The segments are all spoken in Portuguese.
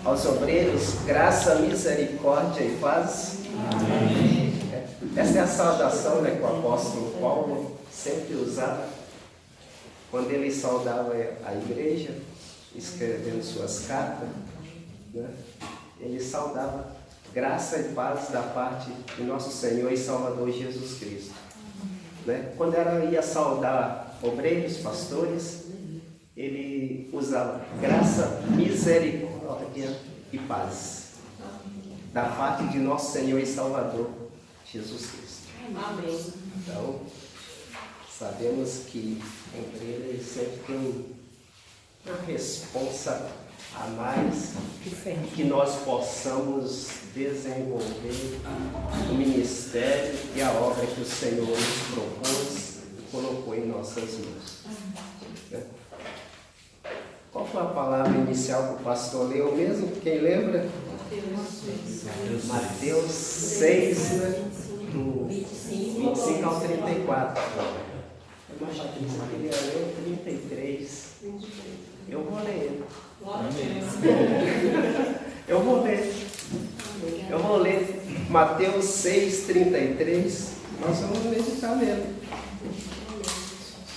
aos obreiros, graça, misericórdia e paz. Amém. Essa é a saudação, né, que o apóstolo Paulo sempre usava quando ele saudava a igreja, escrevendo suas cartas, né? Ele saudava graça e paz da parte de nosso Senhor e Salvador Jesus Cristo, né? Quando ela ia saudar obreiros, pastores, ele usava graça, misericórdia e paz da parte de nosso Senhor e Salvador Jesus Cristo. Amém. Então, sabemos que entre eles sempre tem uma responsa a mais, que nós possamos desenvolver o ministério e a obra que o Senhor nos propôs e colocou em nossas mãos. Qual foi a palavra inicial que o pastor leu mesmo? Quem lembra? Mateus 6, do 25 ao 34. A Patrícia queria ler o 33. Eu vou ler. Eu vou ler Mateus 6, 33. Nós vamos meditar nele.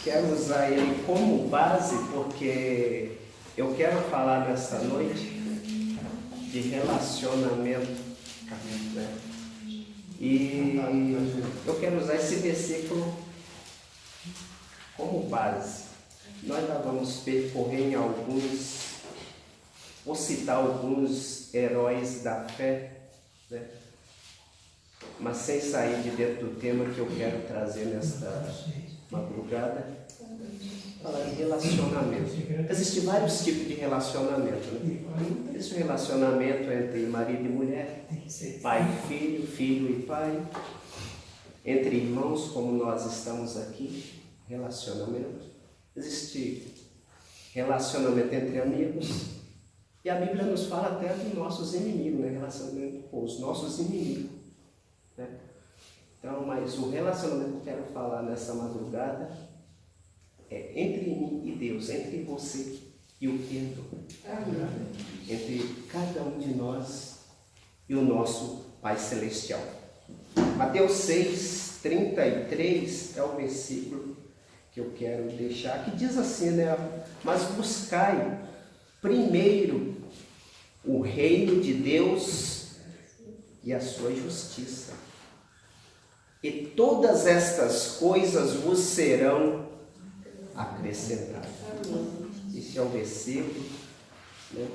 Quero usar ele como base porque eu quero falar nessa noite de relacionamento, né? E eu quero usar esse versículo como base. Nós já vamos percorrer em vou citar alguns heróis da fé, né? Mas sem sair de dentro do tema que eu quero trazer nesta madrugada. Falar de relacionamento. Existem vários tipos de relacionamento, né? Existe o relacionamento entre marido e mulher, pai e filho, filho e pai, entre irmãos, como nós estamos aqui, relacionamento. Existe relacionamento entre amigos, e a Bíblia nos fala até dos nossos inimigos, né? Relacionamento com os nossos inimigos, né? Então, mas o relacionamento que eu quero falar nessa madrugada é entre mim e Deus, entre você e o perdão. Entre cada um de nós e o nosso Pai Celestial. Mateus 6, 33 é o versículo que eu quero deixar, que diz assim, né? Mas buscai primeiro o reino de Deus e a sua justiça, e todas estas coisas vos serão acrescentadas. Esse é o versículo, né?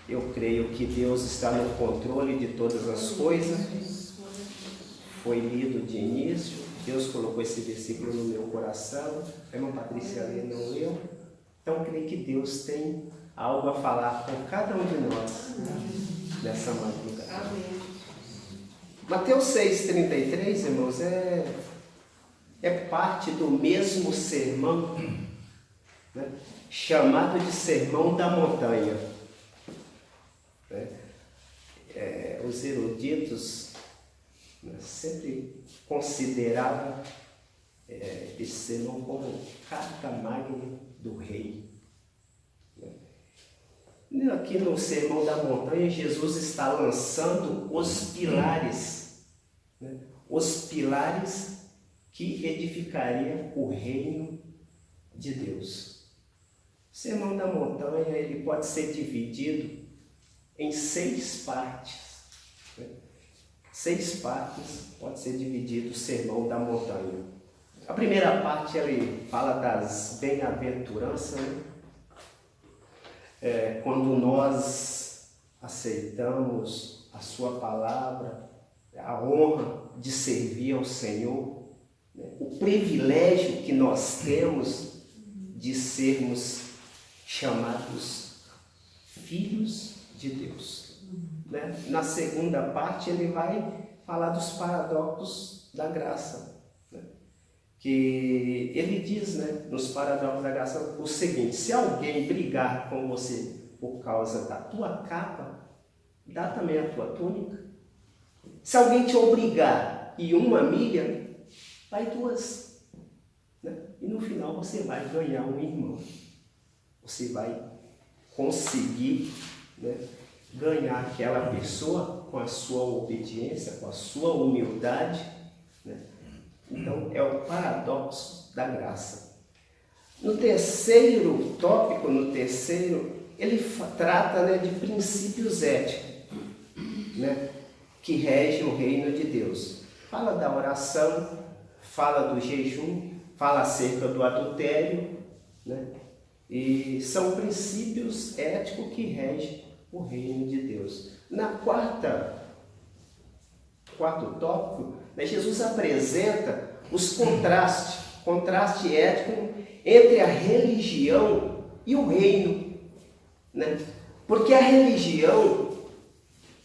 Eu creio que Deus está no controle de todas as coisas. Foi lido de início, Deus colocou esse versículo no meu coração. A irmã Patrícia não leu. Então, creio que Deus tem algo a falar com cada um de nós nessa madrugada. Mateus 6,33, irmãos, é parte do mesmo sermão, né? Chamado de Sermão da Montanha. Os eruditos, né, sempre consideravam esse sermão como carta magna do rei. Aqui no Sermão da Montanha, Jesus está lançando os pilares, né? Os pilares que edificariam o reino de Deus. O Sermão da Montanha ele pode ser dividido em 6 partes. Né? 6 partes pode ser dividido o Sermão da Montanha. A primeira parte ele fala das bem-aventuranças, né? Quando nós aceitamos a sua palavra, a honra de servir ao Senhor, né? O privilégio que nós temos de sermos chamados filhos de Deus, né? Na segunda parte ele vai falar dos paradoxos da graça, né? Que ele diz, né, nos paradoxos da graça o seguinte: se alguém brigar com você por causa da tua capa, dá também a tua túnica. Se alguém te obrigar e uma milha, vai 2, né? E no final você vai ganhar um irmão. Você vai conseguir, né, ganhar aquela pessoa com a sua obediência, com a sua humildade, né? Então, é o paradoxo da graça. No terceiro tópico, ele trata, né, de princípios éticos, né, que regem o reino de Deus. Fala da oração, fala do jejum, fala acerca do adultério, né? E são princípios éticos que regem o reino de Deus. Na quarto tópico, né, Jesus apresenta os contraste ético entre a religião e o reino, né? Porque a religião,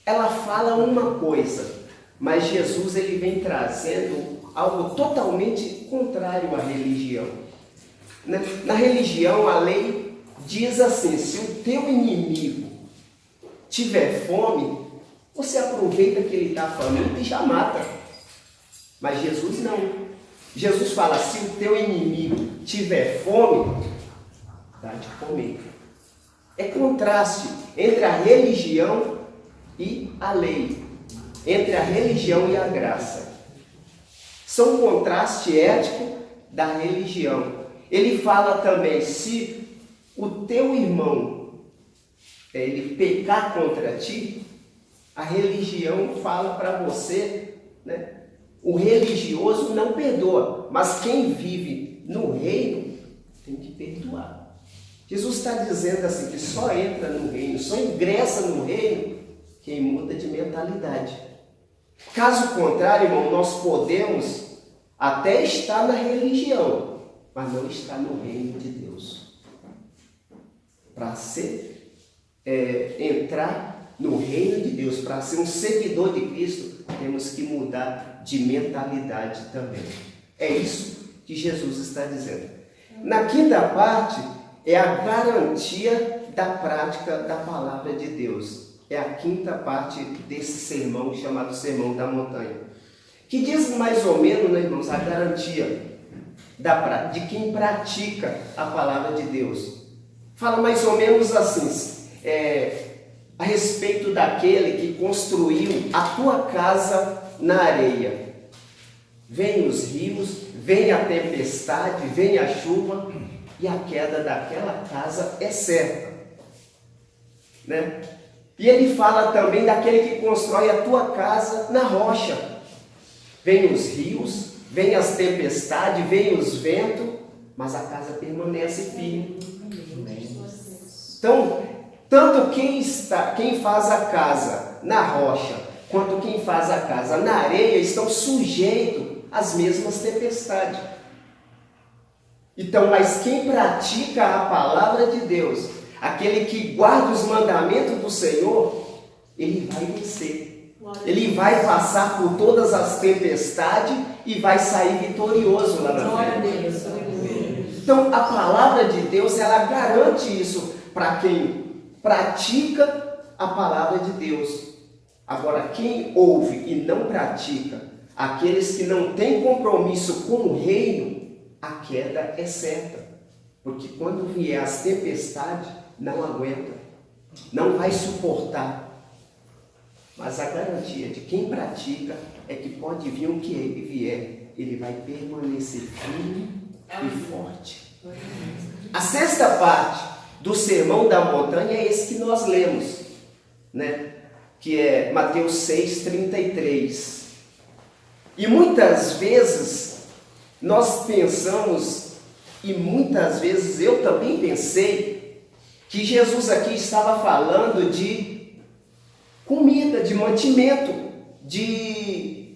ela fala uma coisa, mas Jesus ele vem trazendo algo totalmente contrário à religião. Na religião, a lei diz assim: se o teu inimigo tiver fome, você aproveita que ele está faminto e já mata. Mas Jesus não. Jesus fala: se o teu inimigo tiver fome, dá de comer. É contraste entre a religião e a lei, entre a religião e a graça. São um contraste ético da religião. Ele fala também: se o teu irmão ele pecar contra ti, a religião fala para você, né? O religioso não perdoa, mas quem vive no reino tem que perdoar. Jesus está dizendo assim que só entra no reino, só ingressa no reino quem muda de mentalidade. Caso contrário, irmão, nós podemos até estar na religião, mas não estar no reino de Deus. Para entrar no reino de Deus, para ser um seguidor de Cristo, temos que mudar de mentalidade também. É isso que Jesus está dizendo. Na quinta parte, é a garantia da prática da palavra de Deus. É a quinta parte desse sermão chamado Sermão da Montanha, que diz mais ou menos, né, irmãos, a garantia de quem pratica a palavra de Deus. Fala mais ou menos assim, a respeito daquele que construiu a tua casa na areia. Vem os rios, vem a tempestade, vem a chuva, e a queda daquela casa é certa, né? E ele fala também daquele que constrói a tua casa na rocha. Vem os rios, vem as tempestades, vem os ventos, mas a casa permanece firme. Então, tanto quem faz a casa na rocha, quanto quem faz a casa na areia, estão sujeitos às mesmas tempestades. Então, mas quem pratica a palavra de Deus, aquele que guarda os mandamentos do Senhor, ele vai vencer. Ele vai passar por todas as tempestades e vai sair vitorioso lá na frente. Então, a palavra de Deus, ela garante isso para quem pratica a palavra de Deus. Agora, quem ouve e não pratica, aqueles que não têm compromisso com o reino, a queda é certa. Porque quando vier as tempestades, não aguenta, não vai suportar. Mas a garantia de quem pratica é que pode vir o que ele vier, ele vai permanecer firme e forte. A sexta parte do Sermão da Montanha é esse que nós lemos, né? Que é Mateus 6,33. E muitas vezes nós pensamos, e muitas vezes eu também pensei, que Jesus aqui estava falando de comida, de mantimento, de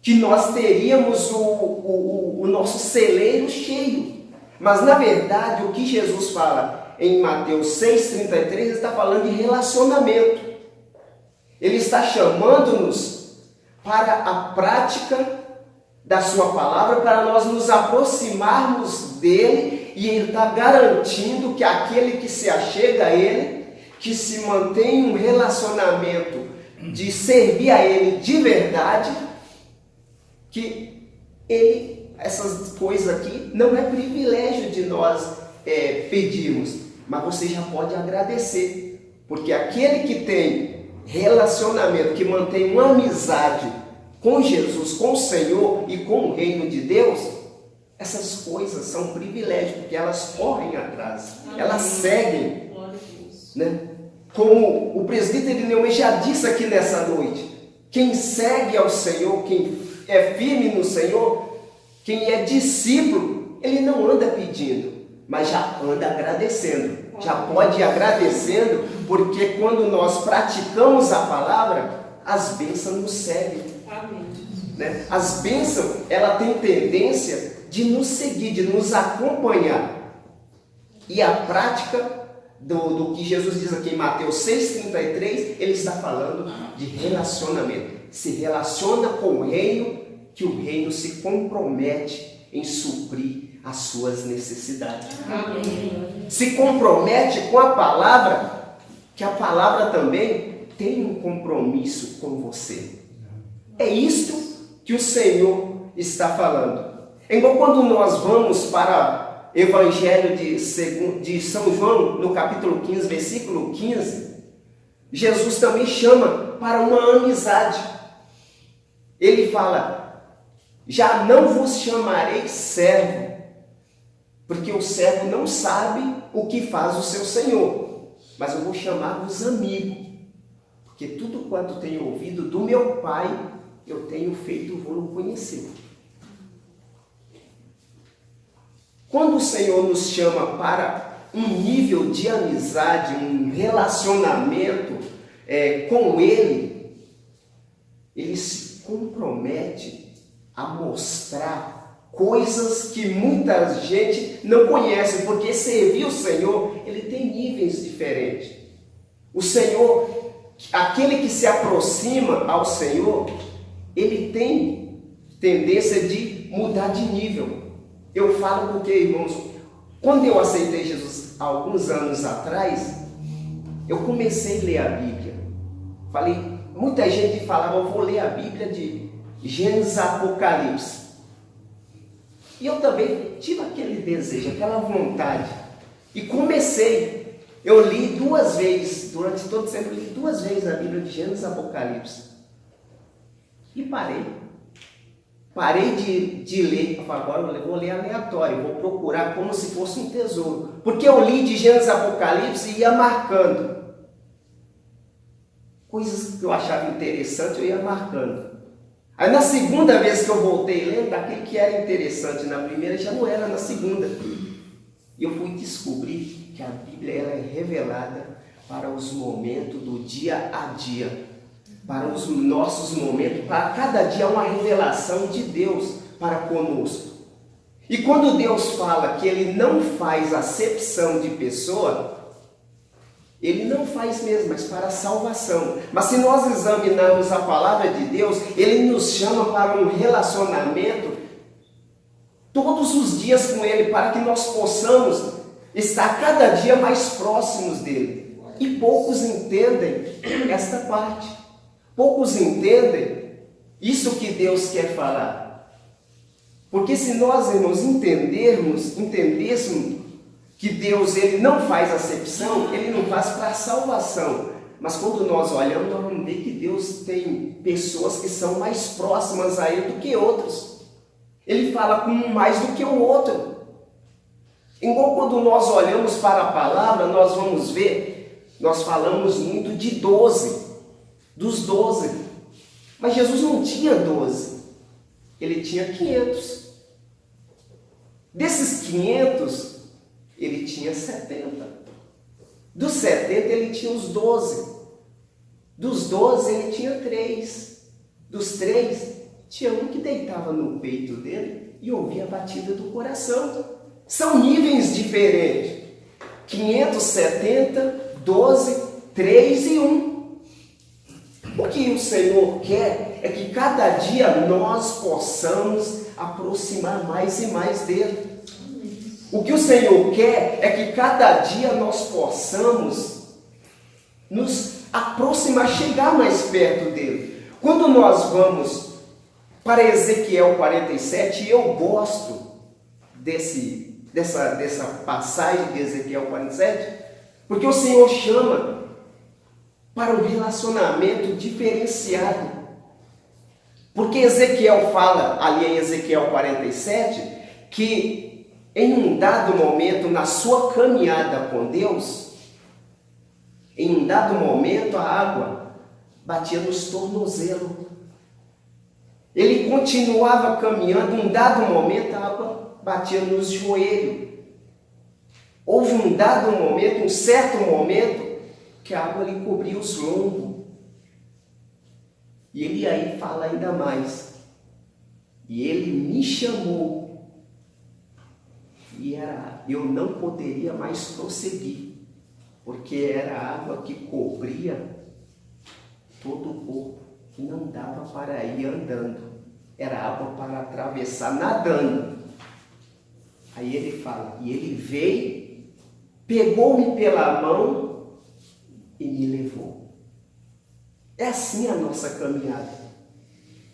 que nós teríamos o nosso celeiro cheio. Mas na verdade o que Jesus fala em Mateus 6,33, ele está falando de relacionamento. Ele está chamando-nos para a prática da sua palavra, para nós nos aproximarmos dele, e ele está garantindo que aquele que se achega a ele, que se mantém um relacionamento de servir a ele de verdade, que ele, essas coisas aqui não é privilégio de nós pedirmos, mas você já pode agradecer, porque aquele que tem relacionamento, que mantém uma amizade com Jesus, com o Senhor e com o reino de Deus, essas coisas são privilégios, porque elas correm atrás, elas seguem, né? Como o presbítero Irineu já disse aqui nessa noite, quem segue ao Senhor, quem é firme no Senhor, quem é discípulo, ele não anda pedindo, mas já anda agradecendo, já pode ir agradecendo, porque quando nós praticamos a palavra, as bênçãos nos seguem. Amém. Né? As bênçãos, ela tem tendência de nos seguir, de nos acompanhar. E a prática do que Jesus diz aqui em Mateus 6,33, ele está falando de relacionamento. Se relaciona com o reino, que o reino se compromete em suprir as suas necessidades. Amém. Se compromete com a palavra, que a palavra também tem um compromisso com você. É isto que o Senhor está falando. Igual quando nós vamos para o Evangelho de São João, no capítulo 15, versículo 15, Jesus também chama para uma amizade. Ele fala: já não vos chamarei servo, porque o servo não sabe o que faz o seu senhor, mas eu vou chamar-vos amigo, porque tudo quanto tenho ouvido do meu Pai, eu tenho feito vou conhecer. Quando o Senhor nos chama para um nível de amizade, um relacionamento com Ele, Ele se compromete a mostrar coisas que muita gente não conhece, porque servir o Senhor, ele tem níveis diferentes. O Senhor, aquele que se aproxima ao Senhor, ele tem tendência de mudar de nível. Eu falo porque, irmãos, quando eu aceitei Jesus há alguns anos atrás, eu comecei a ler a Bíblia. Falei, muita gente falava, eu vou ler a Bíblia de Gênesis a Apocalipse. E eu também tive aquele desejo, aquela vontade. E comecei. Eu li 2 vezes, durante todo o tempo, eu li 2 vezes a Bíblia de Gênesis a Apocalipse. E parei. Parei de ler. Agora eu vou ler aleatório, vou procurar como se fosse um tesouro. Porque eu li de Gênesis a Apocalipse e ia marcando. Coisas que eu achava interessante, eu ia marcando. Aí na segunda vez que eu voltei lendo, aquele que era interessante na primeira já não era na segunda. E eu fui descobrir que a Bíblia ela é revelada para os momentos do dia a dia. Para os nossos momentos, para cada dia uma revelação de Deus para conosco. E quando Deus fala que Ele não faz acepção de pessoa, Ele não faz mesmo, mas para a salvação. Mas se nós examinarmos a palavra de Deus, Ele nos chama para um relacionamento todos os dias com Ele, para que nós possamos estar cada dia mais próximos dEle. E poucos entendem esta parte. Poucos entendem isso que Deus quer falar. Porque se nós, irmãos, entendêssemos que Deus ele não faz acepção, Ele não faz para salvação. Mas quando nós olhamos, nós vamos ver que Deus tem pessoas que são mais próximas a Ele do que outros. Ele fala com um mais do que o outro. Igual quando nós olhamos para a palavra, nós vamos ver, nós falamos muito de 12. Dos 12. Mas Jesus não tinha 12. Ele tinha 500. Desses 500, ele tinha 70. Dos 70, ele tinha os 12. Dos 12, ele tinha 3. Dos 3, tinha um que deitava no peito dele e ouvia a batida do coração. São níveis diferentes. 570, 12, 3 e 1. O que o Senhor quer é que cada dia nós possamos aproximar mais e mais dEle. O que o Senhor quer é que cada dia nós possamos nos aproximar, chegar mais perto dEle. Quando nós vamos para Ezequiel 47, eu gosto dessa passagem de Ezequiel 47, porque o Senhor chama para um relacionamento diferenciado. Porque Ezequiel fala, ali em Ezequiel 47, que em um dado momento, na sua caminhada com Deus, em um dado momento a água batia nos tornozelos. Ele continuava caminhando, em um dado momento a água batia nos joelhos. Houve um dado momento, um certo momento, que a água lhe cobria os lombos. E ele aí fala ainda mais. E ele me chamou. E eu não poderia mais prosseguir, porque era água que cobria todo o corpo, e não dava para ir andando. Era água para atravessar nadando. Aí ele fala, e ele veio, pegou-me pela mão e me levou. É assim a nossa caminhada.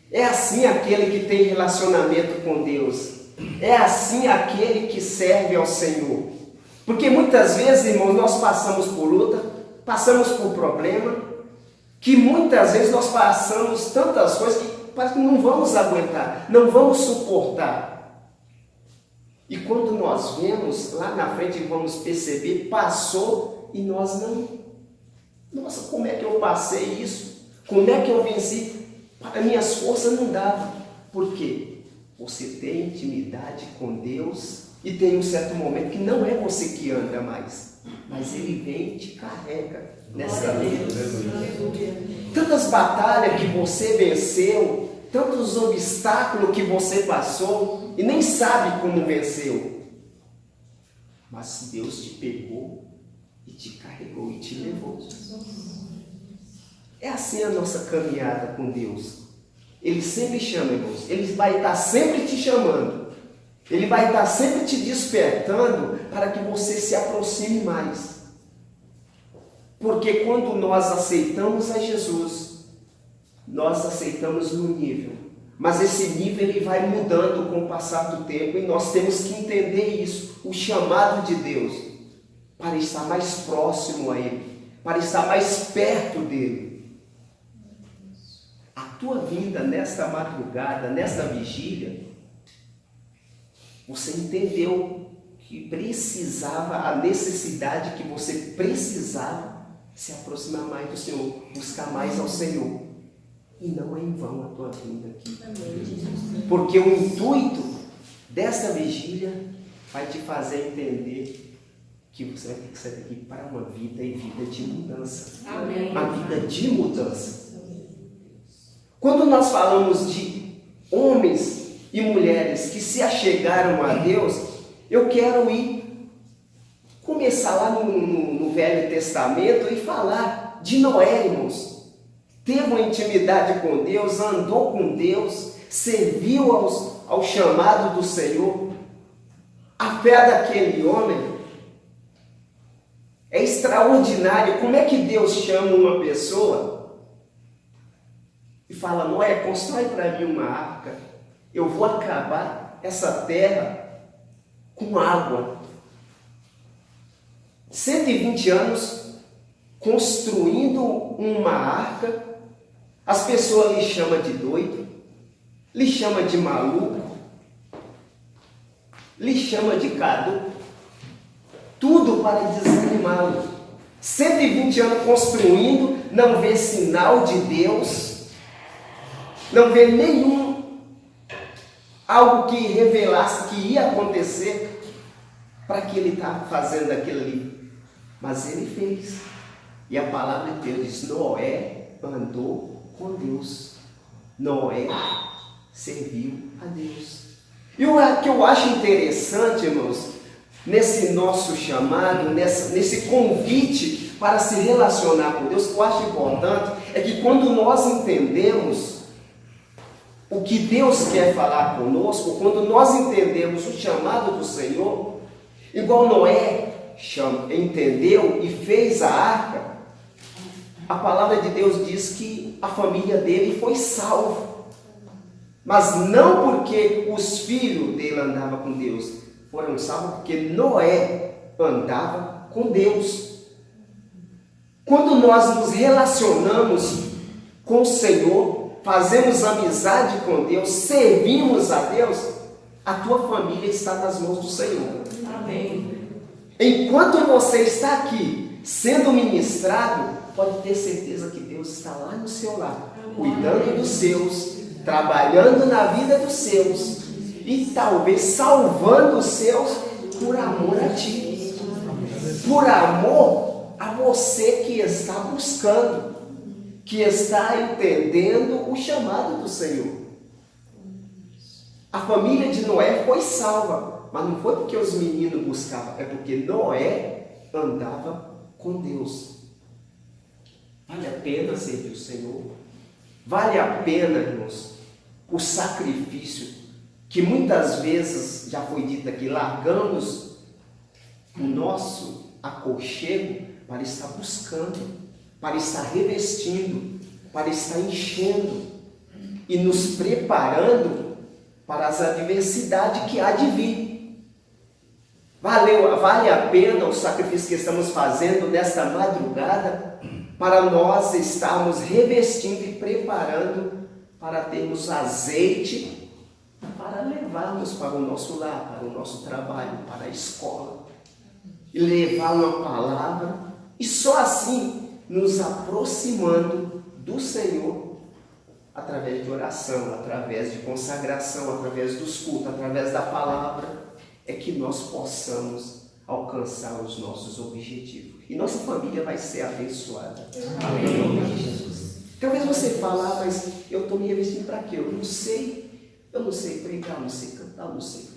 É assim aquele que tem relacionamento com Deus. É assim aquele que serve ao Senhor. Porque muitas vezes, irmãos, nós passamos por luta, passamos por problema, que muitas vezes nós passamos tantas coisas que parece que não vamos aguentar, não vamos suportar. E quando nós vemos lá na frente, vamos perceber, passou e nós não. Nossa, como é que eu passei isso? Como é que eu venci? Para minhas forças não dava. Por quê? Você tem intimidade com Deus e tem um certo momento que não é você que anda mais, mas Ele vem e te carrega nessa luta. Tantas batalhas que você venceu, tantos obstáculos que você passou e nem sabe como venceu. Mas Deus te pegou e te carregou e te levou. É assim a nossa caminhada com Deus. Ele sempre chama, irmãos. Ele vai estar sempre te chamando. Ele vai estar sempre te despertando para que você se aproxime mais. Porque quando nós aceitamos a Jesus, nós aceitamos no nível. Mas esse nível ele vai mudando com o passar do tempo e nós temos que entender isso, o chamado de Deus, para estar mais próximo a Ele, para estar mais perto dEle. A tua vinda nesta madrugada, nesta vigília, você entendeu que precisava, a necessidade que você precisava se aproximar mais do Senhor, buscar mais ao Senhor. E não é em vão a tua vinda aqui. Porque o intuito desta vigília vai te fazer entender que você vai ter que sair daqui para uma vida e vida de mudança. Amém. Uma vida de mudança. Quando nós falamos de homens e mulheres que se achegaram a Deus, eu quero começar lá no Velho Testamento e falar de Noé, irmãos. Teve uma intimidade com Deus, andou com Deus, serviu ao chamado do Senhor. A fé daquele homem é extraordinária. Como é que Deus chama uma pessoa e fala, Noé, constrói para mim uma arca, eu vou acabar essa terra com água. 120 anos construindo uma arca. As pessoas lhe chamam de doido, lhe chamam de maluco, lhe chamam de caduco, tudo para desanimá-lo. 120 anos construindo, não vê sinal de Deus, não vê algo que revelasse que ia acontecer para que ele está fazendo aquilo ali. Mas ele fez. E a palavra de Deus diz, Noé andou com Deus. Noé serviu a Deus. E o que eu acho interessante, irmãos, nesse nosso chamado, nesse convite para se relacionar com Deus, o que eu acho importante é que quando nós entendemos o que Deus quer falar conosco, quando nós entendemos o chamado do Senhor, igual Noé entendeu e fez a arca, a palavra de Deus diz que a família dele foi salva. Mas não porque os filhos dele andavam com Deus, foram salvos porque Noé andava com Deus. Quando nós nos relacionamos com o Senhor, fazemos amizade com Deus, servimos a Deus, a tua família está nas mãos do Senhor. Amém. Enquanto você está aqui sendo ministrado, pode ter certeza que Deus está lá no seu lar, cuidando dos seus, trabalhando na vida dos seus e talvez salvando os seus por amor a ti, por amor a você que está buscando, que está entendendo o chamado do Senhor. A família de Noé foi salva, mas não foi porque os meninos buscavam, é porque Noé andava com Deus. Vale a pena servir o Senhor? Vale a pena, irmãos, o sacrifício que muitas vezes, já foi dito aqui, largamos o nosso aconchego para estar buscando, para estar revestindo, para estar enchendo e nos preparando para as adversidades que há de vir. Vale a pena o sacrifício que estamos fazendo nesta madrugada para nós estarmos revestindo e preparando para termos azeite para levarmos para o nosso lar, para o nosso trabalho, para a escola, e levar uma palavra, e só assim nos aproximando do Senhor, através de oração, através de consagração, através dos cultos, através da palavra, é que nós possamos alcançar os nossos objetivos. E nossa família vai ser abençoada. Amém. Em nome de Jesus. Talvez você fale, mas eu estou me revestindo para quê? Eu não sei pregar, eu não sei cantar, eu não sei.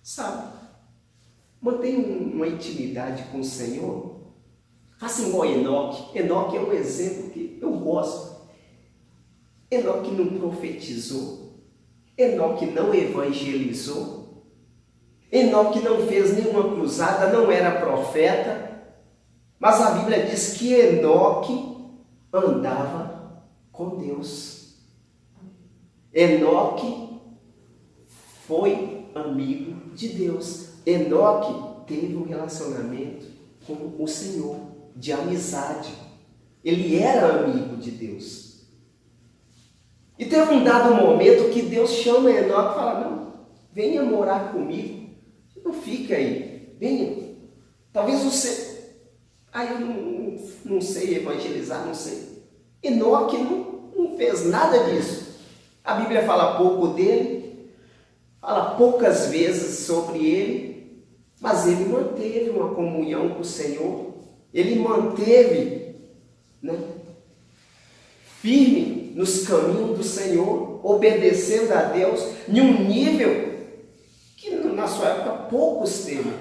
Sabe? Mantenha uma intimidade com o Senhor. Faça igual Enoque. Enoque é um exemplo que eu gosto. Enoque não profetizou. Enoque não evangelizou. Enoque não fez nenhuma cruzada, não era profeta. Mas a Bíblia diz que Enoque andava com Deus. Enoque foi amigo de Deus. Enoque teve um relacionamento com o Senhor, de amizade. Ele era amigo de Deus. E teve um dado momento que Deus chama Enoque e fala, não, venha morar comigo. Não fique aí, venha. Talvez você... eu não sei evangelizar, não sei. Enoque não fez nada disso. A Bíblia fala pouco dele, fala poucas vezes sobre ele, mas ele manteve uma comunhão com o Senhor, ele manteve, firme nos caminhos do Senhor, obedecendo a Deus, em um nível que na sua época poucos teve.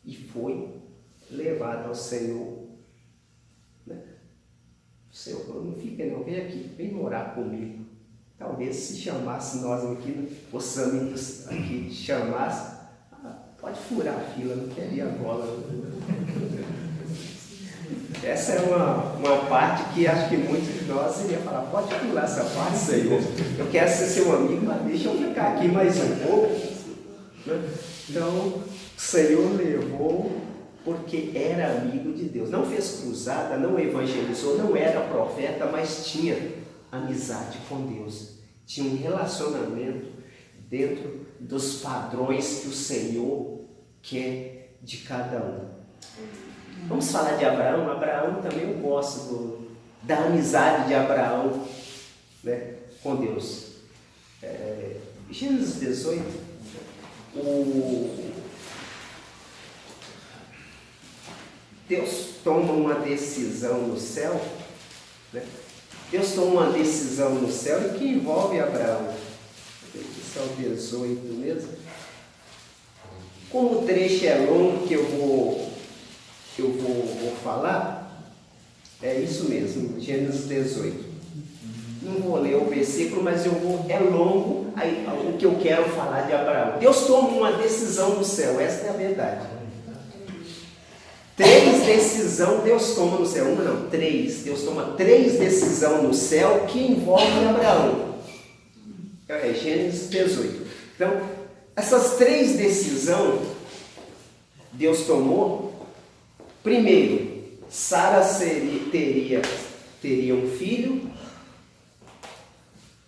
E foi levado ao Senhor. Senhor, não fica não, vem aqui, vem morar comigo. Talvez se chamasse nós aqui, os amigos aqui chamasse, pode furar a fila, não queria a bola. Essa é uma parte que acho que muitos de nós iriam falar, pode pular essa parte, Senhor. Eu quero ser seu amigo, mas deixa eu ficar aqui mais um pouco. Então, o Senhor levou porque era amigo de Deus. Não fez cruzada, não evangelizou, não era profeta, mas tinha amizade com Deus. Tinha um relacionamento dentro dos padrões que o Senhor quer de cada um. Vamos falar de Abraão. Abraão também eu gosto da amizade de Abraão, com Deus. Gênesis 18, Deus toma uma decisão no céu, Deus toma uma decisão no céu e que envolve Abraão. Isso é o 18 mesmo. Como o trecho é longo que eu vou falar, é isso mesmo, Gênesis 18. Não vou ler o versículo, mas é longo o que eu quero falar de Abraão. Deus toma uma decisão no céu, essa é a verdade. 3 decisões Deus toma no céu. Uma não, 3. Deus toma 3 decisões no céu que envolvem Abraão. É Gênesis 18. Então, essas 3 decisões Deus tomou Primeiro, Sara teria um filho,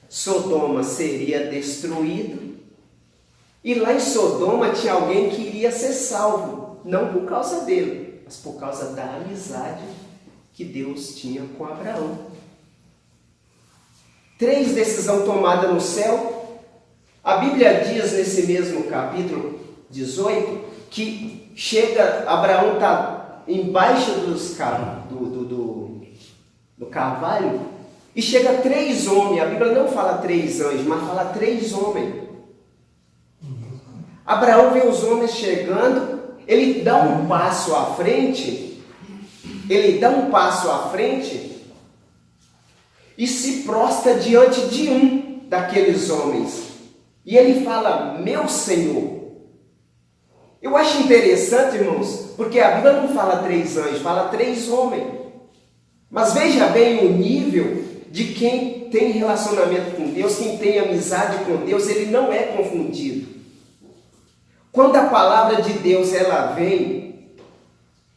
Sodoma seria destruído, e lá em Sodoma tinha alguém que iria ser salvo, não por causa dele, mas por causa da amizade que Deus tinha com Abraão. 3 decisões tomadas no céu. A Bíblia diz nesse mesmo capítulo 18 que Abraão está embaixo do carvalho e chega 3 homens. A Bíblia não fala 3 anjos, mas fala 3 homens. Abraão vê os homens chegando, ele dá um passo à frente, e se prostra diante de um daqueles homens. E ele fala, meu Senhor. Eu acho interessante, irmãos, porque a Bíblia não fala 3 anjos, fala 3 homens. Mas veja bem o nível de quem tem relacionamento com Deus, quem tem amizade com Deus, ele não é confundido. Quando a palavra de Deus ela vem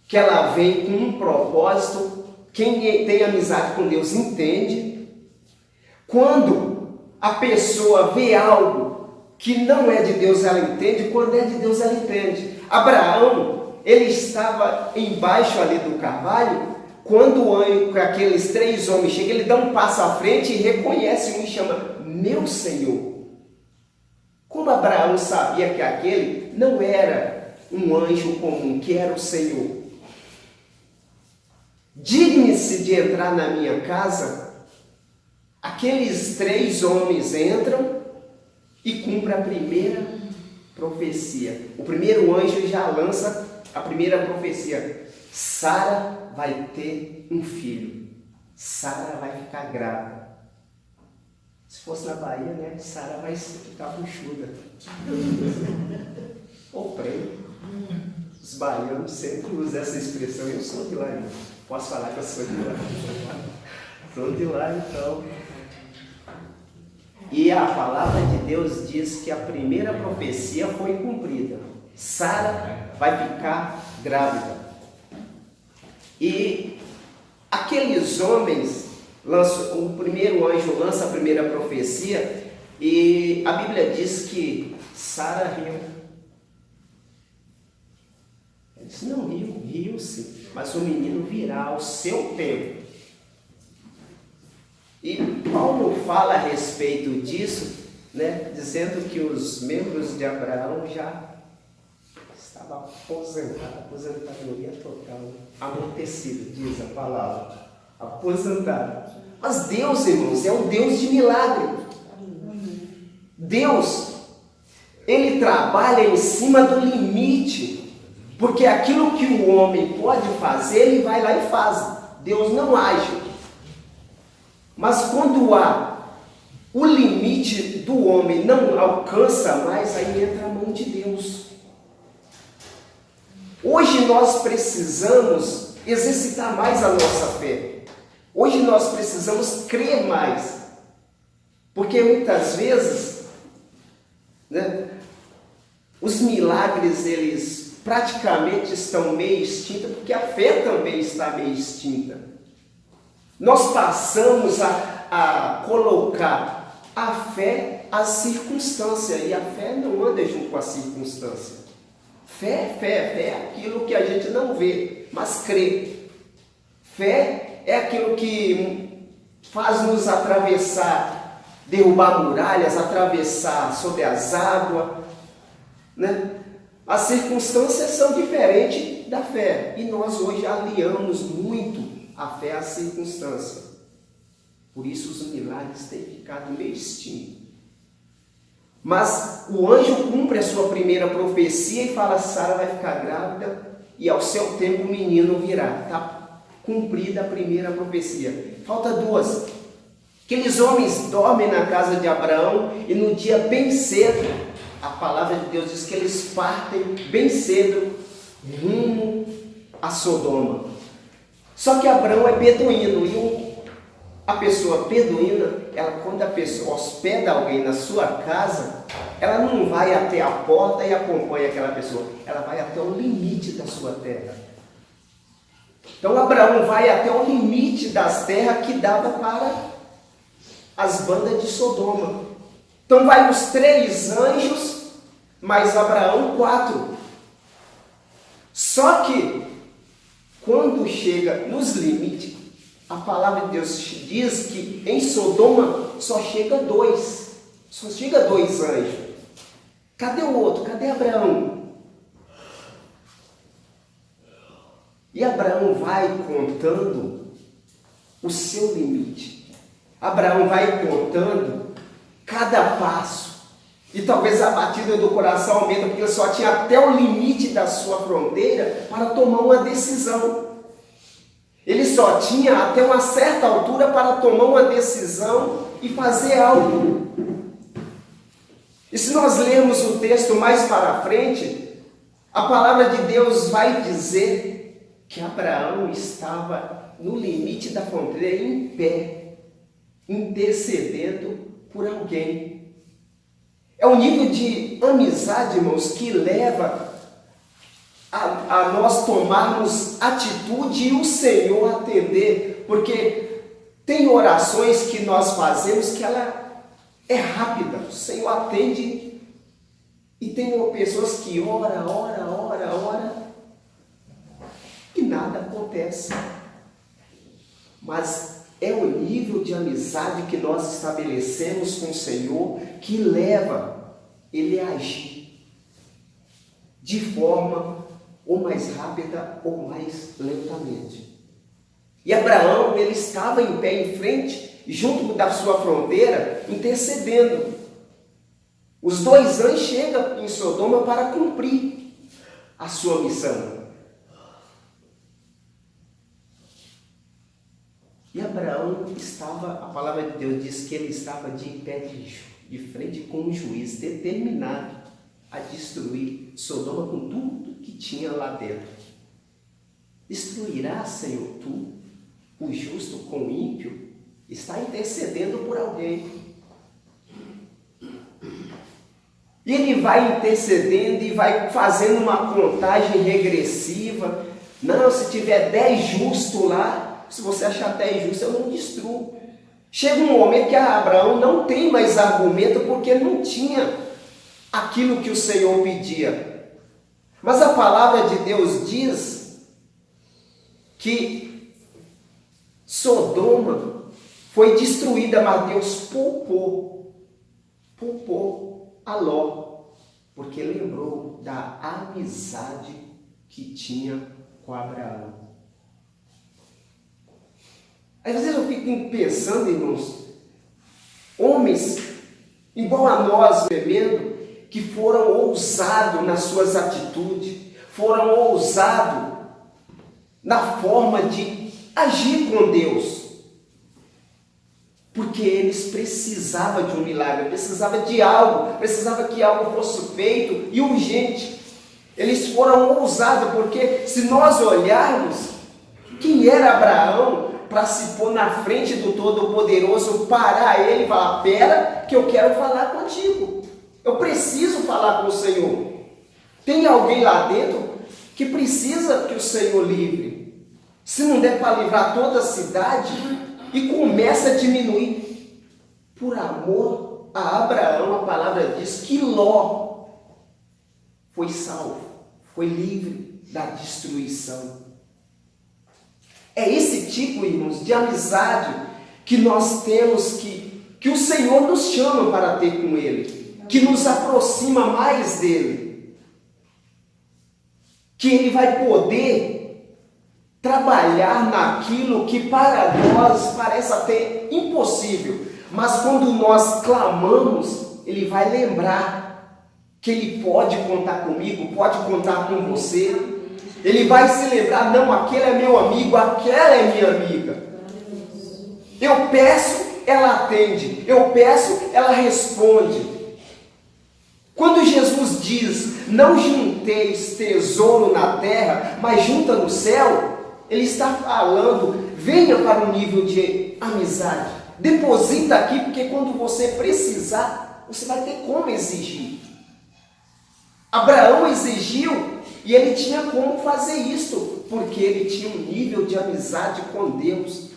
com um propósito, quem tem amizade com Deus entende. Quando a pessoa vê algo que não é de Deus, ela entende. Quando é de Deus, ela entende. Abraão, ele estava embaixo ali do carvalho. Quando aqueles 3 homens chegam, ele dá um passo à frente e reconhece um e chama, meu Senhor. Como Abraão sabia que aquele não era um anjo comum, que era o Senhor. Digne-se de entrar na minha casa. Aqueles 3 homens entram e cumprem a primeira profecia. O primeiro anjo já lança a primeira profecia. Sara vai ter um filho. Sara vai ficar grávida. Se fosse na Bahia, né? Sara vai ficar buchuda. Ou prêmio. Os baianos sempre usam essa expressão. Eu sou de lá, irmão. Posso falar que eu sou de lá? Sou de lá, então. E a palavra de Deus diz que a primeira profecia foi cumprida. Sara vai ficar grávida. E aqueles homens, o primeiro anjo lança a primeira profecia e a Bíblia diz que Sara riu. Ele disse, não riu-se, mas o menino virá ao seu tempo. E Paulo fala a respeito disso, né, dizendo que os membros de Abraão já estavam aposentados, aposentadoria total, amortecido, diz a palavra, aposentado. Mas Deus, irmãos, é um Deus de milagre. Deus, Ele trabalha em cima do limite, porque aquilo que o homem pode fazer, ele vai lá e faz. Deus não age. Mas quando há o limite do homem não alcança mais, aí entra a mão de Deus. Hoje nós precisamos exercitar mais a nossa fé. Hoje nós precisamos crer mais. Porque muitas vezes, né, os milagres, eles praticamente estão meio extintos, porque a fé também está meio extinta. Nós passamos a colocar a fé às circunstâncias, e a fé não anda junto com a circunstância. Fé é aquilo que a gente não vê, mas crê. Fé é aquilo que faz nos atravessar, derrubar muralhas, atravessar sobre as águas, né? As circunstâncias são diferentes da fé, e nós hoje aliamos muito a fé à circunstância. Por isso os milagres têm ficado meio extintos. Mas o anjo cumpre a sua primeira profecia e fala, Sara vai ficar grávida e ao seu tempo o menino virá. Está cumprida a primeira profecia. Falta 2. Aqueles homens dormem na casa de Abraão e no dia bem cedo, a palavra de Deus diz que eles partem bem cedo rumo a Sodoma. Só que Abraão é beduíno e a pessoa beduína, quando a pessoa hospeda alguém na sua casa, ela não vai até a porta e acompanha aquela pessoa, ela vai até o limite da sua terra. Então Abraão vai até o limite das terras que dava para as bandas de Sodoma. Então vai os 3 anjos, mais Abraão 4. Só que, quando chega nos limites, a palavra de Deus diz que em Sodoma só chega 2. Só chega 2 anjos. Cadê o outro? Cadê Abraão? E Abraão vai contando o seu limite. Abraão vai contando cada passo. E talvez a batida do coração aumenta, porque ele só tinha até o limite da sua fronteira para tomar uma decisão. Ele só tinha até uma certa altura para tomar uma decisão e fazer algo. E se nós lermos o texto mais para frente, a palavra de Deus vai dizer que Abraão estava no limite da fronteira, em pé, intercedendo por alguém. É um nível de amizade, irmãos, que leva a nós tomarmos atitude e o Senhor atender, porque tem orações que nós fazemos que ela é rápida, o Senhor atende, e tem pessoas que ora, e nada acontece. Mas é o nível de amizade que nós estabelecemos com o Senhor que leva Ele a agir de forma ou mais rápida ou mais lentamente. E Abraão, ele estava em pé em frente, junto da sua fronteira, intercedendo. Os 2 anjos chegam em Sodoma para cumprir a sua missão. E Abraão estava, a palavra de Deus diz que ele estava de pé de frente com um juiz determinado a destruir Sodoma com tudo que tinha lá dentro. Destruirá, Senhor, tu, o justo com o ímpio? Está intercedendo por alguém. E ele vai intercedendo e vai fazendo uma contagem regressiva. Não, se tiver 10 justos lá, se você achar 10 justos, eu não destruo. Chega um momento que Abraão não tem mais argumento, porque não tinha aquilo que o Senhor pedia. Mas a palavra de Deus diz que Sodoma foi destruída, mas Deus poupou a Ló, porque lembrou da amizade que tinha com Abraão. Às vezes eu fico pensando, irmãos, homens igual a nós, bebendo, que foram ousados nas suas atitudes, foram ousados na forma de agir com Deus, porque eles precisavam de um milagre, precisavam de algo, precisavam que algo fosse feito e urgente. Eles foram ousados, porque se nós olharmos, quem era Abraão para se pôr na frente do Todo-Poderoso, parar ele e falar: pera, que eu quero falar contigo, eu preciso falar com o Senhor. Tem alguém lá dentro que precisa que o Senhor livre. Se não der para livrar toda a cidade, e começa a diminuir. Por amor a Abraão, a palavra diz que Ló foi salvo, foi livre da destruição. É esse tipo, irmãos, de amizade que nós temos, que o Senhor nos chama para ter com Ele, que nos aproxima mais dEle, que Ele vai poder trabalhar naquilo que para nós parece até impossível, mas quando nós clamamos, Ele vai lembrar que Ele pode contar comigo, pode contar com você. Ele vai se lembrar: não, aquele é meu amigo, aquela é minha amiga. Eu peço, ela atende. Eu peço, ela responde. Quando Jesus diz: não junteis tesouro na terra, mas junta no céu, Ele está falando: venha para um nível de amizade. Deposita aqui, porque quando você precisar, você vai ter como exigir. Abraão exigiu, e ele tinha como fazer isso. porque ele tinha um nível de amizade com Deus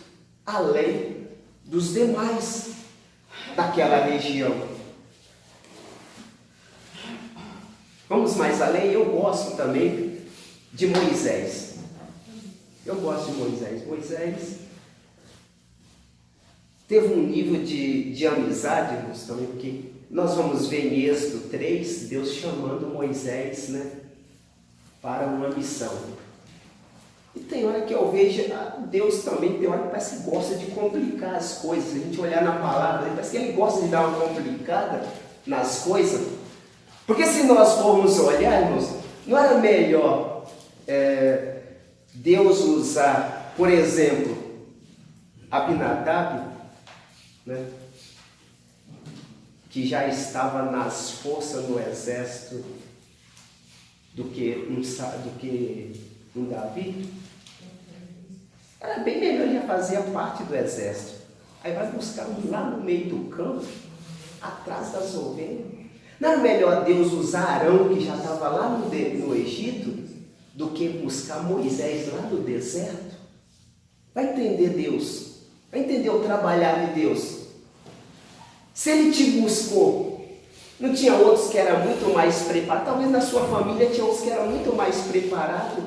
além dos demais daquela região. Vamos mais além, eu gosto também de Moisés. Eu gosto de Moisés. Moisés teve um nível de amizade, irmãos, também, porque nós vamos ver em Êxodo 3, Deus chamando Moisés, né, para uma missão. E tem hora que eu vejo, Deus também tem hora que parece que gosta de complicar as coisas. A gente olhar na palavra, parece que Ele gosta de dar uma complicada nas coisas. Porque se nós formos olhar, irmãos, não era melhor Deus usar, por exemplo, Abinadab, né, que já estava nas forças no exército, do que um Davi? Era bem melhor, ele já fazia parte do exército. Aí vai buscar lá no meio do campo, atrás das ovelhas. Não era melhor Deus usar Arão, que já estava lá no Egito, do que buscar Moisés lá no deserto? Vai entender Deus, vai entender o trabalhar de Deus. Se Ele te buscou, não tinha outros que eram muito mais preparados? Talvez na sua família tinha outros que eram muito mais preparados,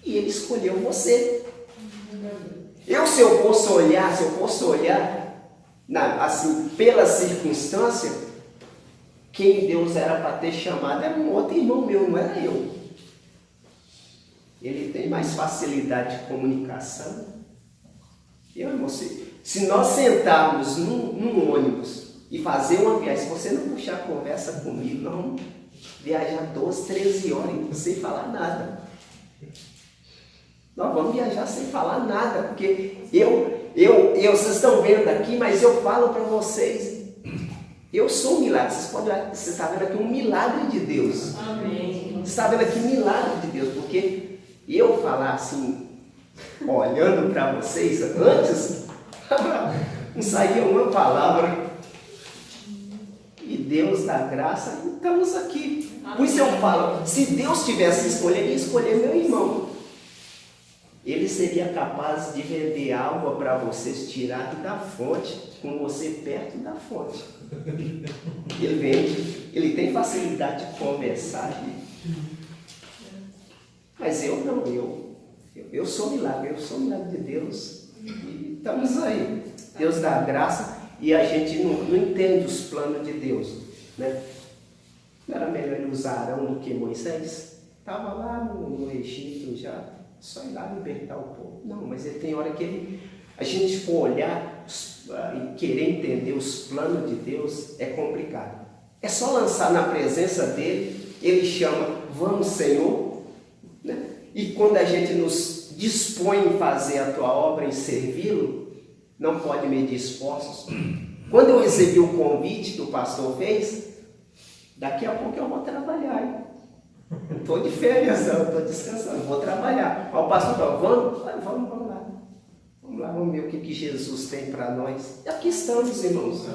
e Ele escolheu você. Se eu fosse olhar assim, pela circunstância, quem Deus era para ter chamado era um outro irmão meu, não era eu. Ele tem mais facilidade de comunicação. Irmão, se nós sentarmos num ônibus e fazer uma viagem, se você não puxar conversa comigo, nós vamos viajar 12, 13 horas sem falar nada. Nós vamos viajar sem falar nada, porque vocês estão vendo aqui, mas eu falo para vocês, eu sou um milagre. Você está vendo aqui um milagre de Deus. Amém. Você está vendo aqui um milagre de Deus, porque eu falar assim, olhando para vocês, antes não saía uma palavra. E Deus dá graça, e estamos aqui. Por isso eu falo, se Deus tivesse escolhido, ele ia escolher meu irmão. Ele seria capaz de vender água para vocês, tirado da fonte, com você perto da fonte. Ele vende, ele tem facilidade de conversar. Mas eu não, eu sou milagre, eu sou milagre de Deus. E estamos aí. Deus dá graça e a gente não entende os planos de Deus, né? Não era melhor ele usar Arão do que Moisés? Estava lá no Egito já, só ir lá libertar o povo. Não, mas ele tem hora que a gente for olhar e querer entender os planos de Deus, é complicado. É só lançar na presença dele, ele chama, vamos Senhor, né? E quando a gente nos dispõe em fazer a tua obra, em servi-lo, não pode medir esforços. Quando eu recebi o convite que o pastor fez, daqui a pouco eu vou trabalhar. Não estou de férias, não, estou descansando, vou trabalhar. Mas o pastor falou, vamos lá. Vamos lá, vamos ver o que Jesus tem para nós. E aqui estamos, irmãos.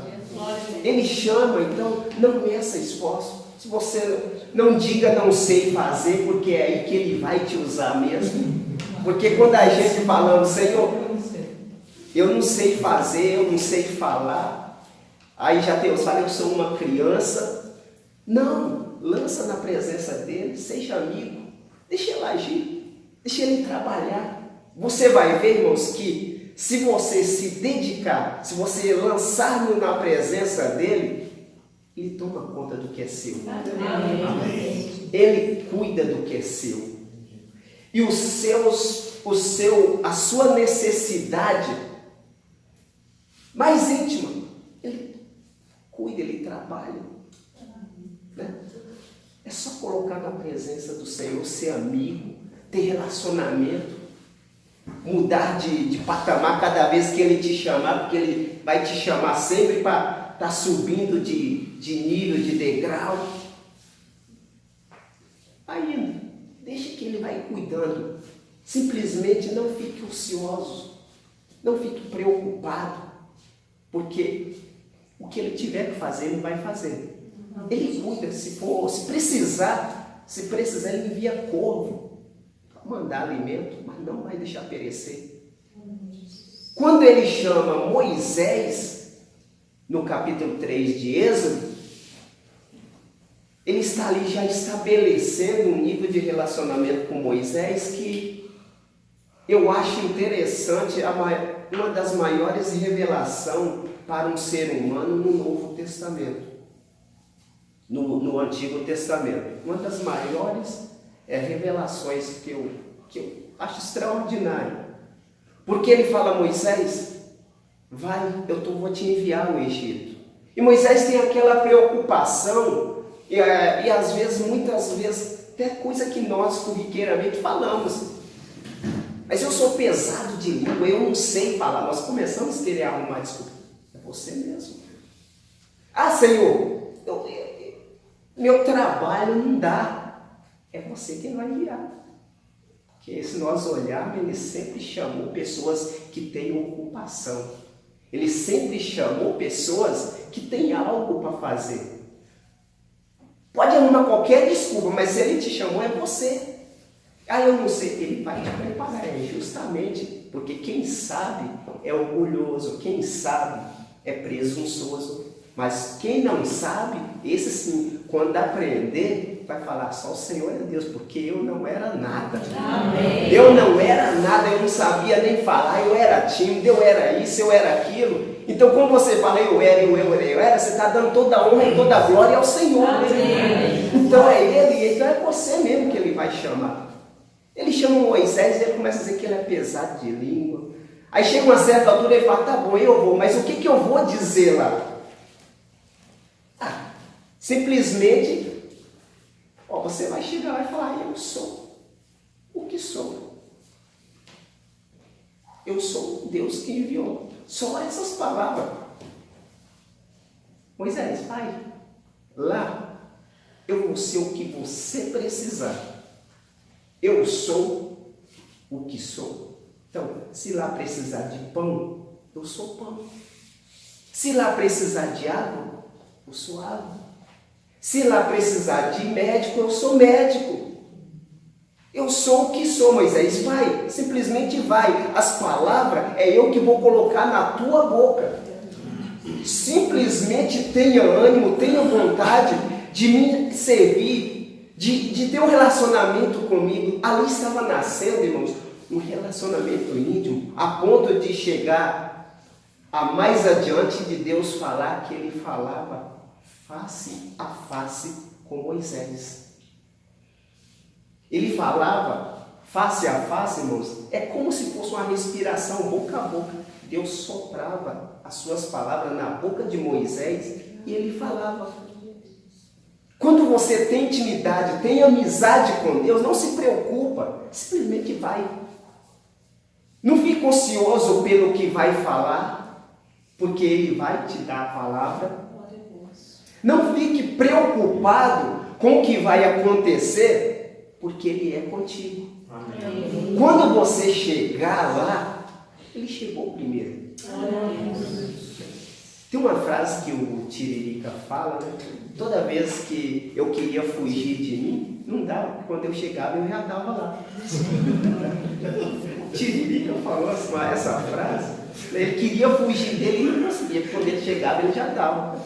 Ele chama, então não meça esforço. Se você não diga não sei fazer, porque é aí que ele vai te usar mesmo. Porque quando a gente falando, Senhor, eu não sei fazer, eu não sei falar, aí já Deus fala, eu sou uma criança. Não, lança na presença dele, seja amigo, deixa ele agir, deixa ele trabalhar. Você vai ver, irmãos, que se você se dedicar, se você lançar na presença dele, ele toma conta do que é seu. Amém. Ele cuida do que é seu. E a sua necessidade mais íntima, ele cuida, ele trabalha. Né? É só colocar na presença do Senhor, ser amigo, ter relacionamento, mudar de patamar cada vez que ele te chamar, porque ele vai te chamar sempre para estar subindo de nível, de degrau. Ainda, deixa que ele vai cuidando. Simplesmente não fique ocioso, não fique preocupado, porque o que ele tiver que fazer, ele vai fazer. Ele cuida, se precisar, ele envia corvo. mandar alimento, mas não vai deixar perecer. Quando ele chama Moisés, no capítulo 3 de Êxodo, ele está ali já estabelecendo um nível de relacionamento com Moisés que eu acho interessante, uma das maiores revelações para um ser humano no Novo Testamento, no Antigo Testamento. Uma das maiores revelações que eu acho extraordinário. Porque ele fala: Moisés, vai, vou te enviar ao Egito. E Moisés tem aquela preocupação, e às vezes, muitas vezes, até coisa que nós corriqueiramente falamos. Mas eu sou pesado de língua, eu não sei falar. Nós começamos a querer arrumar desculpa. É você mesmo. Ah, Senhor, meu trabalho não dá. É você quem vai enviar. Porque se nós olharmos, ele sempre chamou pessoas que têm ocupação. Ele sempre chamou pessoas que têm algo para fazer. Pode arrumar qualquer desculpa, mas se ele te chamou, é você. Ah, eu não sei. Ele vai te preparar. É justamente porque quem sabe é orgulhoso, quem sabe é presunçoso. Mas quem não sabe, esse sim, quando aprender, vai falar: só o Senhor é Deus, porque eu não era nada. Amém. Eu não era nada, eu não sabia nem falar, eu era tímido, eu era isso, eu era aquilo. Então, quando você fala eu era, você está dando toda a honra e toda a glória ao Senhor. Então é Ele, então é você mesmo que Ele vai chamar. Ele chama Moisés e ele começa a dizer que ele é pesado de língua. Aí chega uma certa altura e ele fala: tá bom, eu vou, mas o que eu vou dizer lá? Simplesmente, você vai chegar lá e falar: eu sou o que sou. Eu sou Deus que enviou. Só essas palavras. Moisés, vai lá, eu vou ser o que você precisar. Eu sou o que sou. Então, se lá precisar de pão, eu sou pão. Se lá precisar de água, eu sou água. Se lá precisar de médico, eu sou médico. Eu sou o que sou, Moisés. Vai, simplesmente vai. As palavras é eu que vou colocar na tua boca. Simplesmente tenha ânimo, tenha vontade de me servir, de ter um relacionamento comigo. Ali estava nascendo, irmãos, um relacionamento íntimo, a ponto de chegar a mais adiante de Deus falar que ele falava face a face com Moisés. Ele falava face a face, irmãos, é como se fosse uma respiração boca a boca. Deus soprava as suas palavras na boca de Moisés e ele falava. Quando você tem intimidade, tem amizade com Deus, não se preocupa, simplesmente vai. Não fique ansioso pelo que vai falar, porque Ele vai te dar a palavra. Não fique preocupado com o que vai acontecer, porque Ele é contigo. Amém. Quando você chegar lá, Ele chegou primeiro. Amém. Tem uma frase que o Tiririca fala, né? Toda vez que eu queria fugir de mim, não dava, quando eu chegava eu já estava lá. O Tiririca falou essa frase, ele queria fugir dele e não conseguia, quando ele chegava ele já estava.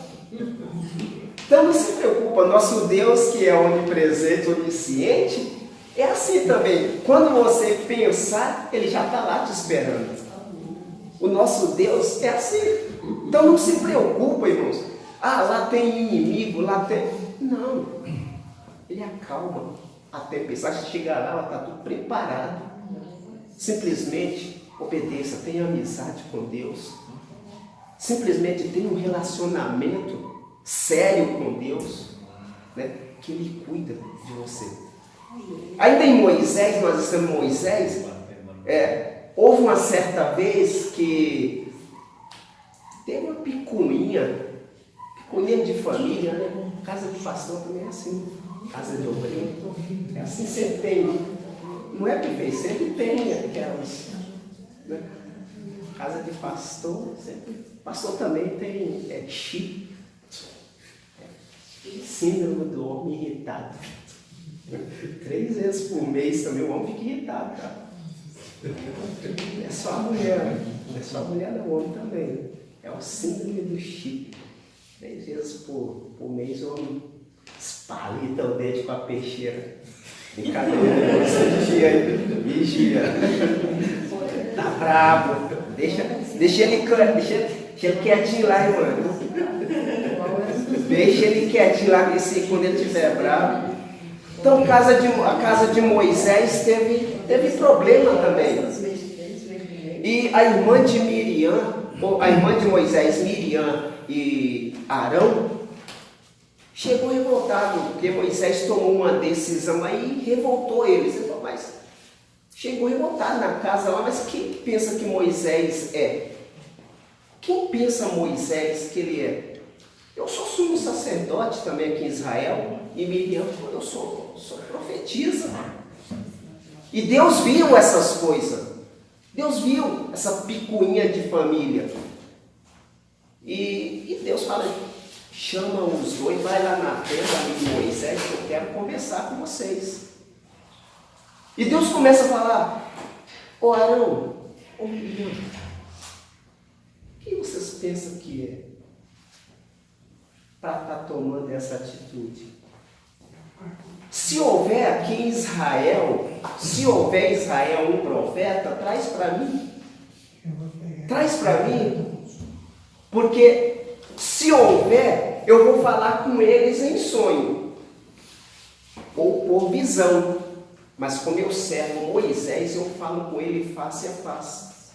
Então não se preocupa, nosso Deus que é onipresente, onisciente, é assim também. Quando você pensar, Ele já está lá te esperando. O nosso Deus é assim. Então não se preocupa, irmãos. Ah, lá tem inimigo, lá tem... Não. Ele acalma a tempestade. Chegar lá, ela está tudo preparado. Simplesmente obedeça, tenha amizade com Deus. Simplesmente tenha um relacionamento sério com Deus, né? Que Ele cuida de você. Ainda em Moisés, nós estamos em Moisés, houve uma certa vez que teve uma picuinha de família, né? Casa de pastor também é assim, casa de obreiro, é assim, sempre tem, não é perfeito, sempre tem aquelas, né? Casa de pastor, sempre, pastor também tem chip, síndrome do homem irritado. 3 vezes por mês também, o homem fica irritado, tá? Não é só a mulher, não é só a mulher, não, o homem também. É o síndrome do chip. 3 vezes por mês o homem espalita o dedo com a peixeira. Brincadeira, vigia. Tá bravo. Deixa ele quietinho lá, irmão. Deixa ele quietinho lá, que quando ele estiver bravo. Então a casa de Moisés teve problema também. E a irmã de Moisés, Miriam e Arão, chegou revoltado, porque Moisés tomou uma decisão aí e revoltou eles. Ele falou, mas chegou revoltado na casa lá, mas quem pensa que Moisés é? Quem pensa Moisés que ele é? Eu sou sumo sacerdote também aqui em Israel, e Miriam falou, eu sou profetisa. E Deus viu essas coisas. Deus viu essa picuinha de família. E Deus fala, chama os dois, vai lá na tenda de Moisés, que eu quero conversar com vocês. E Deus começa a falar, ô Arão, ô Miriam, o que vocês pensam que é para estar tomando essa atitude? Se houver aqui em Israel, um profeta, traz para mim. Traz para mim. Porque se houver, eu vou falar com eles em sonho. Ou por visão. Mas com meu servo Moisés, eu falo com ele face a face.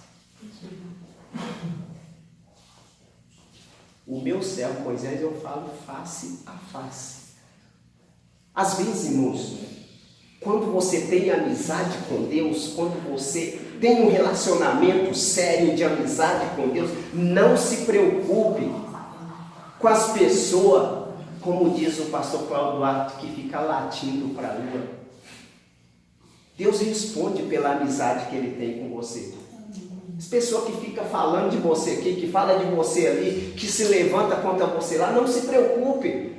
O meu servo Moisés, eu falo face a face. Às vezes, irmãos, quando você tem amizade com Deus, quando você tem um relacionamento sério de amizade com Deus, não se preocupe com as pessoas, como diz o pastor Cláudio Duarte, que fica latindo para a lua. Deus responde pela amizade que ele tem com você. As pessoas que ficam falando de você aqui, que falam de você ali, que se levanta contra você lá, não se preocupe.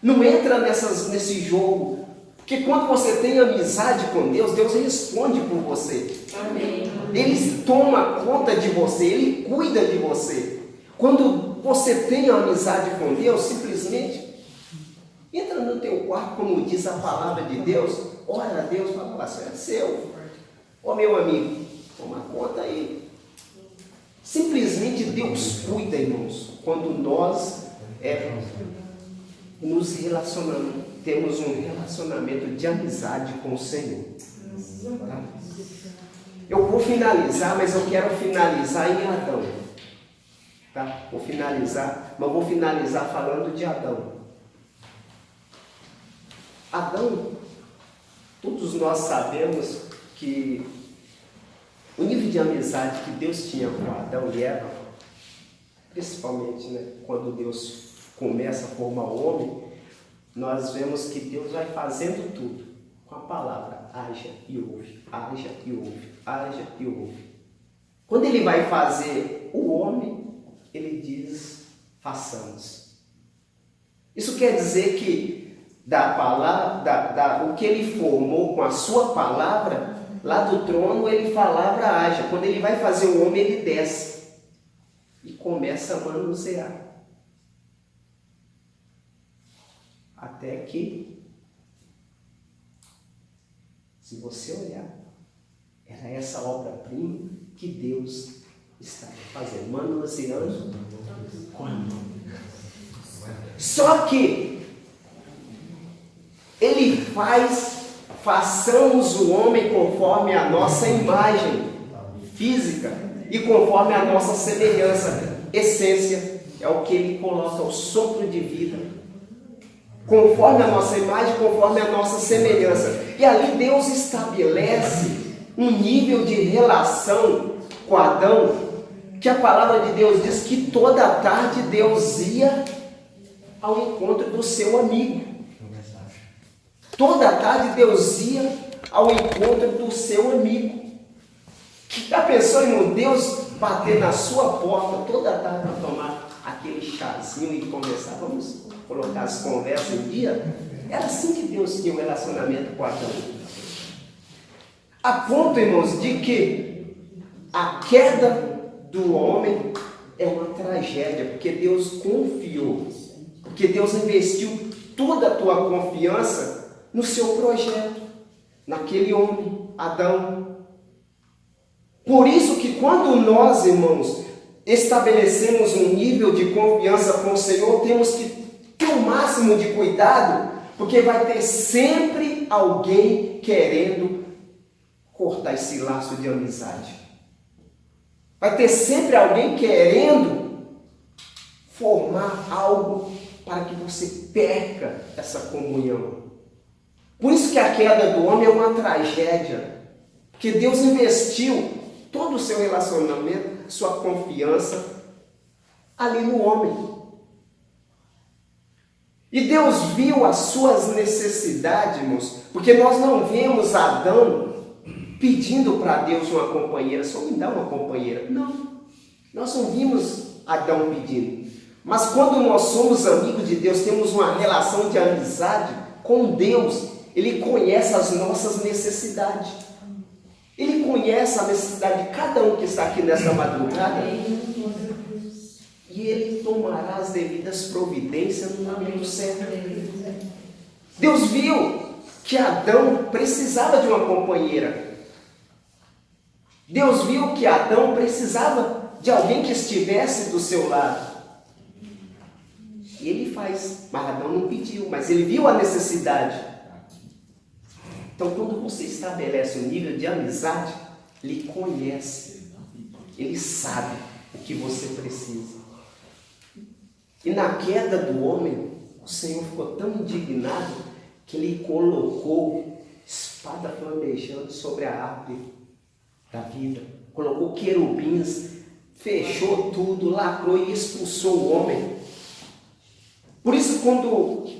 Não entra nesse jogo. Porque quando você tem amizade com Deus, Deus responde por você. Amém. Ele toma conta de você, Ele cuida de você. Quando você tem amizade com Deus, simplesmente entra no teu quarto, como diz a palavra de Deus, ora a Deus, fala, é seu. Ó meu amigo, toma conta aí. Simplesmente Deus cuida, irmãos, quando nós nos relacionamos, temos um relacionamento de amizade com o Senhor. Tá? Eu vou finalizar, mas eu quero finalizar em Adão. Tá? Vou finalizar, mas vou finalizar falando de Adão. Adão, todos nós sabemos que o nível de amizade que Deus tinha com Adão e Eva, principalmente, né, quando Deus começa a formar o homem, nós vemos que Deus vai fazendo tudo com a palavra, haja e ouve, haja e ouve, haja e ouve. Quando ele vai fazer o homem, ele diz, façamos. Isso quer dizer que da palavra, o que ele formou com a sua palavra, lá do trono ele falava, haja. Quando ele vai fazer o homem, ele desce e começa a manusear. Até que, se você olhar, era essa obra-prima que Deus está fazendo, manuseando com a mão. Só que ele façamos o homem conforme a nossa imagem física e conforme a nossa semelhança. Essência é o que ele coloca, o sopro de vida. Conforme a nossa imagem, conforme a nossa semelhança. E ali Deus estabelece um nível de relação com Adão, que a palavra de Deus diz que toda tarde Deus ia ao encontro do seu amigo. Toda tarde Deus ia ao encontro do seu amigo. Já pensou, irmão, Deus bater na sua porta toda tarde para tomar aquele chazinho e conversar? Vamos colocar as conversas em dia? Era assim que Deus tinha um relacionamento com Adão. A ponto, irmãos, de que a queda do homem é uma tragédia, porque Deus confiou, porque Deus investiu toda a tua confiança no seu projeto, naquele homem, Adão. Por isso que quando nós, irmãos, estabelecemos um nível de confiança com o Senhor, temos que ter o máximo de cuidado, porque vai ter sempre alguém querendo cortar esse laço de amizade. Vai ter sempre alguém querendo formar algo para que você perca essa comunhão. Por isso que a queda do homem é uma tragédia, porque Deus investiu todo o seu relacionamento, sua confiança ali no homem. E Deus viu as suas necessidades, irmãos, porque nós não vemos Adão pedindo para Deus uma companheira, só me dá uma companheira. Não, nós não vimos Adão pedindo. Mas quando nós somos amigos de Deus, temos uma relação de amizade com Deus, Ele conhece as nossas necessidades. Ele conhece a necessidade de cada um que está aqui nessa madrugada. E Ele tomará as devidas providências no momento certo. Deus viu que Adão precisava de uma companheira. Deus viu que Adão precisava de alguém que estivesse do seu lado. E Ele faz, mas Adão não pediu, mas ele viu a necessidade. Então, quando você estabelece um nível de amizade, Ele conhece, Ele sabe o que você precisa. E na queda do homem, o Senhor ficou tão indignado que Ele colocou espada flamejante sobre a árvore da vida, colocou querubins, fechou tudo, lacrou e expulsou o homem. Por isso, quando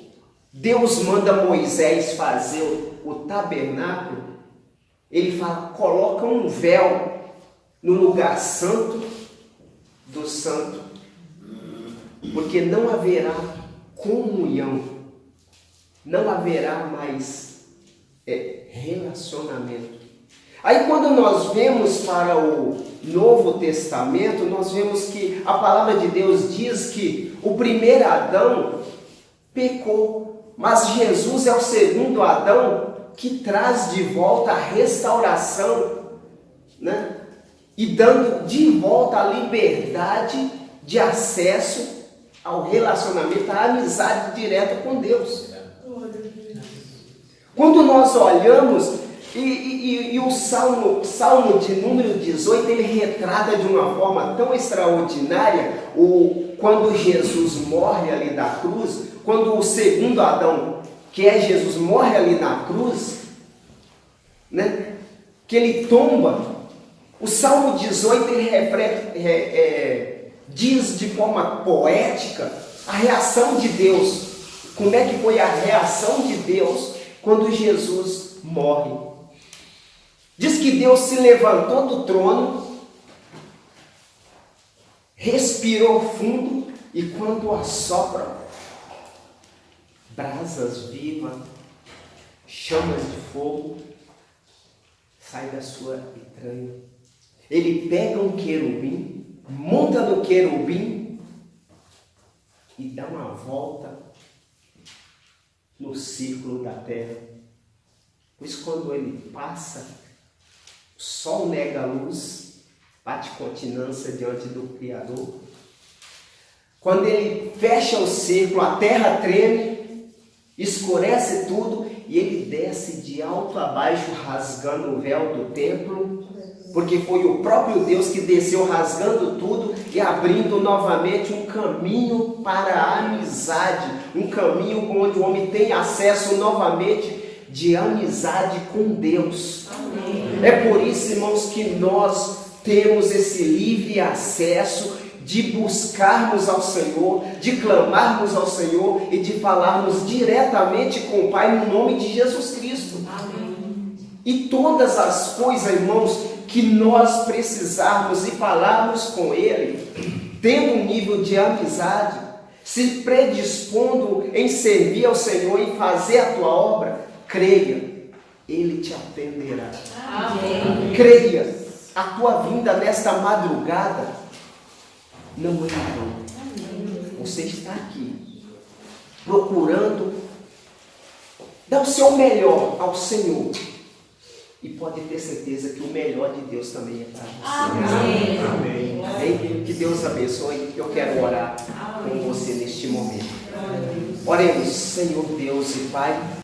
Deus manda Moisés fazer o tabernáculo, Ele fala, coloca um véu no lugar santo do santo, porque não haverá comunhão, não haverá mais relacionamento. Aí quando nós vemos para o Novo Testamento, nós vemos que a palavra de Deus diz que o primeiro Adão pecou, mas Jesus é o segundo Adão que traz de volta a restauração, né? E dando de volta a liberdade de acesso ao relacionamento, à amizade direta com Deus. Quando nós olhamos, e o Salmo de número 18, ele retrata de uma forma tão extraordinária quando Jesus morre ali da cruz, quando o segundo Adão, que é Jesus, morre ali na cruz, né? Que ele tomba. O Salmo 18 ele diz de forma poética a reação de Deus. Como é que foi a reação de Deus quando Jesus morre? Diz que Deus se levantou do trono, respirou fundo e quando assopra, brasas vivas, chamas de fogo, sai da sua entranha. Ele pega um querubim, monta no querubim e dá uma volta no círculo da terra. Pois quando ele passa, o sol nega a luz, bate continência diante do Criador. Quando ele fecha o círculo, a terra treme, escurece tudo e ele desce de alto a baixo, rasgando o véu do templo, porque foi o próprio Deus que desceu rasgando tudo e abrindo novamente um caminho para a amizade, um caminho onde o homem tem acesso novamente de amizade com Deus. Amém. É por isso, irmãos, que nós temos esse livre acesso de buscarmos ao Senhor, de clamarmos ao Senhor e de falarmos diretamente com o Pai no nome de Jesus Cristo. Amém. E todas as coisas, irmãos, que nós precisarmos e falarmos com Ele, tendo um nível de amizade, se predispondo em servir ao Senhor, em fazer a tua obra, creia, Ele te atenderá. Amém. Creia, a tua vinda nesta madrugada não é em vão. Você está aqui, procurando dar o seu melhor ao Senhor. E pode ter certeza que o melhor de Deus também é para você. Amém. Amém. Amém. Que Deus abençoe. Eu quero orar com você neste momento. Oremos, Senhor Deus e Pai.